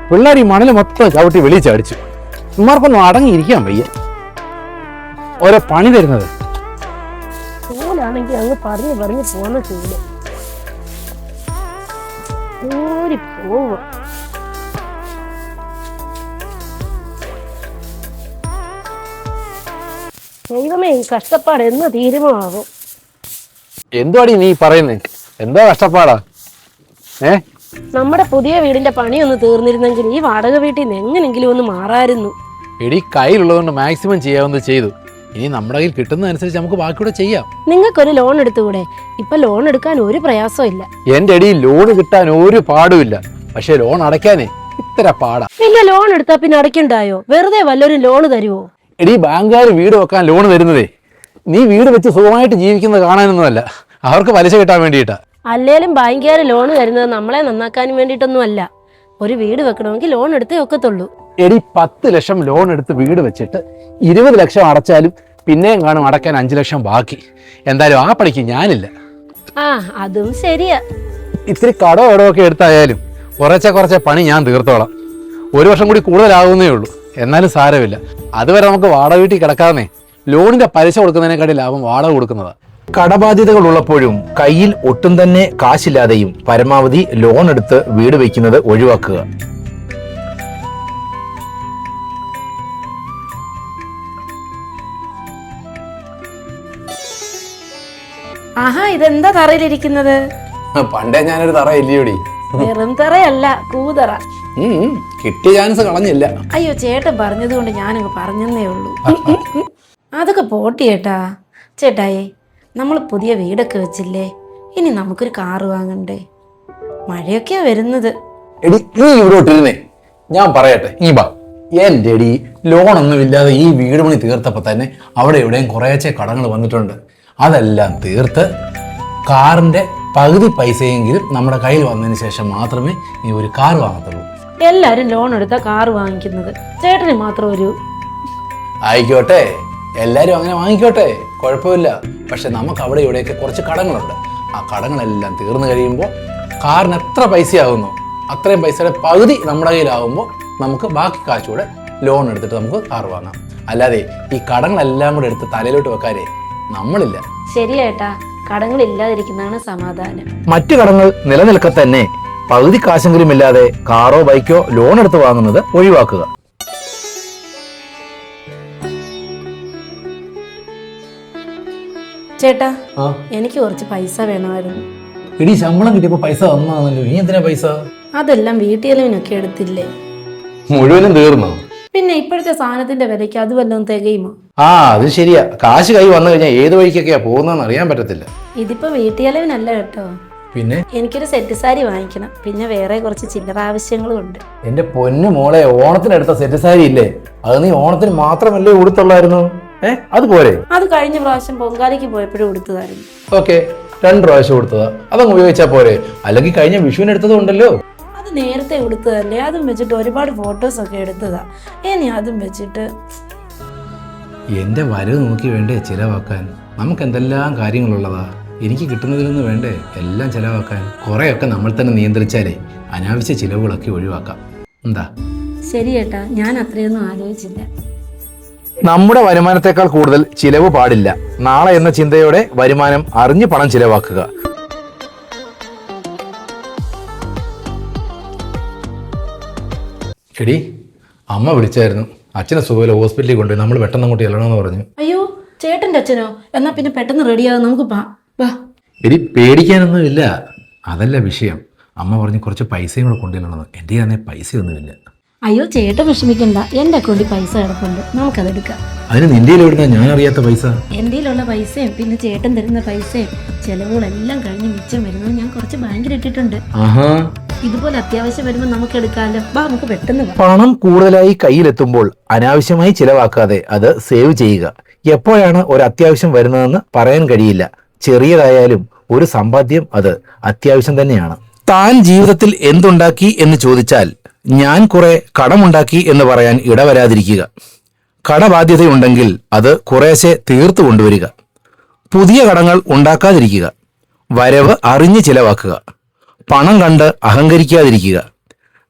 പിള്ളേർ ഈ മണല് മൊത്തം ചവിട്ടി വെളിയിൽ ചാടിച്ചു. ഇമാർക്കൊന്നും അടങ്ങിയിരിക്കാൻ വയ്യ. ഓരോ പണി തരുന്നത് ചൂലാണെങ്കിൽ അങ്ങ് പറഞ്ഞു പറഞ്ഞു പോന്ന ചൂല് പോവുക. ദൈവമേ, ഈ കഷ്ടപ്പാട് എന്ന് തീരുമാനാകും? എന്തുവാടി നീ പറയുന്നേ? എന്തോ കഷ്ടപ്പാടാ? നമ്മുടെ പുതിയ വീടിന്റെ പണിയൊന്ന് തീർന്നിരുന്നെങ്കിൽ ഈ വാടക വീട്ടിൽ നിന്ന് എങ്ങനെങ്കിലും ഒന്ന് മാറായിരുന്നു. എടി, കയ്യിലുള്ളതുകൊണ്ട് മാക്സിമം ചെയ്യാവുന്നത് ചെയ്തു. ഇനി നമ്മുടെ കയ്യിൽ കിട്ടുന്നതനുസരിച്ച് നമുക്ക് ബാക്കിയൂടെ ചെയ്യാം. നിങ്ങൾക്കൊരു ലോൺ എടുത്തുകൂടെ? ഇപ്പൊ ലോൺ എടുക്കാൻ ഒരു പ്രയാസവും ഇല്ല. എന്റെ അടി ലോൺ കിട്ടാൻ ഒരു പാടുമില്ല. പക്ഷെ ലോൺ അടയ്ക്കാനേ ഇത്ര പാടാ. പിന്നെ ലോൺ എടുത്താ പിന്നെ അടയ്ക്കണ്ടായോ? വെറുതെ വല്ലൊരു ലോൺ തരുവോ? എടി, ബാങ്കുകാർ വീട് വെക്കാൻ ലോൺ തരുന്നതേ നീ വീട് വെച്ച് സുഖമായിട്ട് ജീവിക്കുന്നത് കാണാനൊന്നുമല്ല, അവർക്ക് പലിശ കിട്ടാൻ വേണ്ടിയിട്ടാ. അല്ലേലും ബാങ്കുകാർ ലോൺ തരുന്നത് നമ്മളെ നന്നാക്കാനും വേണ്ടിയിട്ടൊന്നും അല്ല. ഒരു വീട് വെക്കണമെങ്കിൽ ലോൺ എടുത്തേ ഒക്കത്തുള്ളൂ. എടി, 10 ലക്ഷം ലോൺ എടുത്ത് വീട് വെച്ചിട്ട് 20 ലക്ഷം അടച്ചാലും പിന്നെയും കാണും അടയ്ക്കാൻ 5 ലക്ഷം ബാക്കി. എന്തായാലും ആ പണിക്ക് ഞാനില്ല. അതും ശരിയാ. ഇത്തിരി കടമൊക്കെ എടുത്തായാലും കുറച്ചെ പണി ഞാൻ തീർത്തോളാം. 1 വർഷം കൂടി കൂടുതലാകുന്നേ ഉള്ളൂ. എന്നാലും സാരമില്ല. അതുവരെ നമുക്ക് വാടക വീട്ടിൽ കിടക്കാതെ ലോണിന്റെ പലിശ കൊടുക്കുന്നതിനെക്കാട്ടി ലാഭം വാടക കൊടുക്കുന്നതാ. കടബാധ്യതകൾ ഉള്ളപ്പോഴും കയ്യിൽ ഒട്ടും തന്നെ കാശില്ലാതെയും പരമാവധി ലോൺ എടുത്ത് വീട് വയ്ക്കുന്നത് ഒഴിവാക്കുക. ഇതെന്താ തറയിലിരിക്കുന്നത്? പണ്ടേ ഞാനൊരു തറ ഇല്ലയോടി. വെറും തറയല്ല, കൂതറ. കിട്ടിയ ചാൻസ് കളഞ്ഞില്ല. അയ്യോ, ചേട്ടൻ പറഞ്ഞത് കൊണ്ട് ഞാനങ്ങ് പറഞ്ഞെന്നേ ഉള്ളൂ. അതൊക്കെ പോട്ടി ചേട്ടാ. ചേട്ടായേ, നമ്മൾ പുതിയ വീടൊക്കെ വെച്ചില്ലേ, ഇനി നമുക്കൊരു കാറ് വാങ്ങണ്ടേ? മഴയൊക്കെയാ വരുന്നത്. എടി, നീ ഇവിടോട്ടിരുന്നേ, ഞാൻ പറയട്ടെ. നീ ബാ. എന്റെ അടി, ലോണൊന്നും ഇല്ലാതെ ഈ വീട് പണി തീർത്തപ്പോ തന്നെ അവിടെ എവിടെയും കുറേശ്ശെ കടങ്ങൾ വന്നിട്ടുണ്ട്. അതെല്ലാം തീർത്ത് കാറിന്റെ പകുതി പൈസയെങ്കിലും നമ്മുടെ കയ്യിൽ വന്നതിന് ശേഷം മാത്രമേ നീ ഒരു കാർ വാങ്ങത്തുള്ളൂ. എല്ലാരും ലോൺ എടുത്ത കാറ് വാങ്ങിക്കുന്നത്, ചേട്ടന് മാത്രം ഒരു. ആയിക്കോട്ടെ, എല്ലാരും അങ്ങനെ വാങ്ങിക്കോട്ടെ, കുഴപ്പമില്ല. പക്ഷെ നമുക്ക് അവിടെ ഇവിടെയൊക്കെ കുറച്ച് കടങ്ങളുണ്ട്. ആ കടങ്ങളെല്ലാം തീർന്നു കഴിയുമ്പോൾ കാറിന് എത്ര പൈസയാകുന്നു അത്രയും പൈസയുടെ പകുതി നമ്മുടെ കയ്യിലാവുമ്പോൾ നമുക്ക് ബാക്കി കാശൂടെ ലോൺ എടുത്തിട്ട് നമുക്ക് കാർ വാങ്ങാം. അല്ലാതെ ഈ കടങ്ങളെല്ലാം കൂടെ എടുത്ത് തലയിലോട്ട് വെക്കാനേ നമ്മളില്ല. ശരിയേട്ടാ, കടങ്ങൾ ഇല്ലാതിരിക്കുന്നതാണ് സമാധാനം. മറ്റു കടങ്ങൾ നിലനിൽക്കെ തന്നെ പകുതി കാശെങ്കിലും ഇല്ലാതെ കാറോ ബൈക്കോ ലോൺ എടുത്ത് വാങ്ങുന്നത് ഒഴിവാക്കുക. ചേട്ടാ, എനിക്ക് കുറച്ച് പൈസ വേണമായിരുന്നു. ഇനി ശമ്പളം കിട്ടിയപ്പോ പൈസ തന്നാണല്ലോ, നീ എന്തിനാ പൈസ? അതെല്ലാം വീട്ടിലൊക്കെ എടുത്തില്ലേ? മുഴുവനും തീർന്നോ? പിന്നെ ഇപ്പോഴത്തെ സാധനത്തിന്റെ വിലയ്ക്ക് അത് വല്ലതും തികയുമോ? അത് ശരിയാ. കാശ് കൈ വന്നു കഴിഞ്ഞാൽ ഏത് വഴിക്കൊക്കെയാ പോകുന്നതെന്ന് അറിയാൻ പറ്റത്തില്ല. ഇതിപ്പോ വീട്ടിലല്ല കേട്ടോ. പിന്നെ എനിക്കൊരു സെറ്റ് സാരി വാങ്ങിക്കണം. പിന്നെ വേറെ കുറച്ച് ചില്ലറ ആവശ്യങ്ങളും ഉണ്ട്. എന്റെ പൊന്നു മോളെ, ഓണത്തിനെടുത്ത സെറ്റ് സാരി ഇല്ലേ, അത് നീ ഓണത്തിന് മാത്രമല്ലേ ഉടുത്തുള്ളായിരുന്നു? അതുപോലെ അത് കഴിഞ്ഞ പ്രാവശ്യം പൊങ്കാലയ്ക്ക് പോയപ്പോഴും ഉടുത്തതായിരുന്നു. ഓക്കെ, 2 പ്രാവശ്യം കൊടുത്തതാ, അതങ്ങ് ഉപയോഗിച്ചാ പോരെ? അല്ലെങ്കിൽ കഴിഞ്ഞ വിഷുവിന് എടുത്തതും ഉണ്ടല്ലോ. അത് നേരത്തെ ഉടുത്തതല്ലേ, അതും വെച്ചിട്ട് ഒരുപാട് ഫോട്ടോസ് ഒക്കെ എടുത്തതാ. ഇനി അതും വെച്ചിട്ട് എന്റെ വരവ് നോക്കി വേണ്ടേ ചിലവാക്കാൻ? നമുക്ക് എന്തെല്ലാം കാര്യങ്ങളുള്ളതാ. എനിക്ക് കിട്ടുന്നതിൽ നിന്ന് വേണ്ടേ എല്ലാം ചിലവാക്കാൻ? കുറെയൊക്കെ നമ്മൾ തന്നെ നിയന്ത്രിച്ചാലേ അനാവശ്യ ചിലവുകളൊക്കെ ഒഴിവാക്കാം. എന്താ? ശരി ഏട്ടാ, ഞാൻ അത്രയൊന്നും ആലോചിച്ചില്ല. നമ്മുടെ വരുമാനത്തെക്കാൾ കൂടുതൽ ചിലവ് പാടില്ല. നാളെ എന്ന ചിന്തയോടെ വരുമാനം അറിഞ്ഞ് പണം ചിലവാക്കുക. എടി, അമ്മ വിളിച്ചായിരുന്നു. അച്ഛനെ സുഖമില്ല, ഹോസ്പിറ്റലിൽ കൊണ്ടുപോയി. നമ്മൾ പെട്ടെന്ന് അങ്ങോട്ട് ചെല്ലണമെന്ന് പറഞ്ഞു. അയ്യോ, ചേട്ടന്റെ അച്ഛനോ? എന്നാ പിന്നെ പെട്ടെന്ന് റെഡിയാകും, നമുക്ക് വാ. എടി, പേടിക്കാനൊന്നും ഇല്ല, അതല്ല വിഷയം. അമ്മ പറഞ്ഞ് കുറച്ച് പൈസയും കൂടെ കൊണ്ടുവരണമെന്ന്. എൻ്റെ തന്നെ പൈസയൊന്നുമില്ല. അയ്യോ, ചേട്ടൻ വിഷമിക്കണ്ട, എന്റെ അക്കൗണ്ടിൽ പൈസ കിടപ്പുണ്ട്, നമുക്കതെടുക്കാം. അതിന് നിന്റെ എവിടുന്ന ഞാൻ അറിയാത്ത പൈസ? എന്റെയിലുള്ള പൈസയും പിന്നെ ചേട്ടൻ തരുന്ന പൈസയും ചെലവുകളെല്ലാം കഴിഞ്ഞ് മിച്ചം വരുന്നത് ഞാൻ കുറച്ച് ബാങ്കിൽ ഇട്ടിട്ടുണ്ട്. ഇതുപോലെ അത്യാവശ്യം വരുമ്പോൾ നമുക്ക് എടുക്കാമല്ലോ. നമുക്ക് പെട്ടെന്ന് പണം കൂടുതലായി കയ്യിലെത്തുമ്പോൾ അനാവശ്യമായി ചിലവാക്കാതെ അത് സേവ് ചെയ്യുക. എപ്പോഴാണ് ഒരു അത്യാവശ്യം വരുന്നതെന്ന് പറയാൻ കഴിയില്ല. ചെറിയതായാലും ഒരു സമ്പാദ്യം അത് അത്യാവശ്യം തന്നെയാണ്. താൻ ജീവിതത്തിൽ എന്തുണ്ടാക്കി എന്ന് ചോദിച്ചാൽ ഞാൻ കുറെ കടമുണ്ടാക്കി എന്ന് പറയാൻ ഇടവരാതിരിക്കുക. കടബാധ്യതയുണ്ടെങ്കിൽ അത് കുറേശ്ശെ തീർത്തു കൊണ്ടുവരിക. പുതിയ കടങ്ങൾ ഉണ്ടാക്കാതിരിക്കുക. വരവ് അറിഞ്ഞ് ചിലവാക്കുക. പണം കണ്ട് അഹങ്കരിക്കാതിരിക്കുക.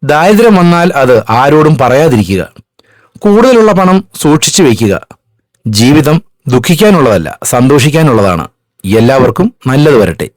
ദാരിദ്ര്യം വന്നാൽ അത് ആരോടും പറയാതിരിക്കുക. കൂടുതലുള്ള പണം സൂക്ഷിച്ചു വയ്ക്കുക. ജീവിതം ദുഃഖിക്കാനുള്ളതല്ല, സന്തോഷിക്കാനുള്ളതാണ്. എല്ലാവർക്കും നല്ലത് വരട്ടെ.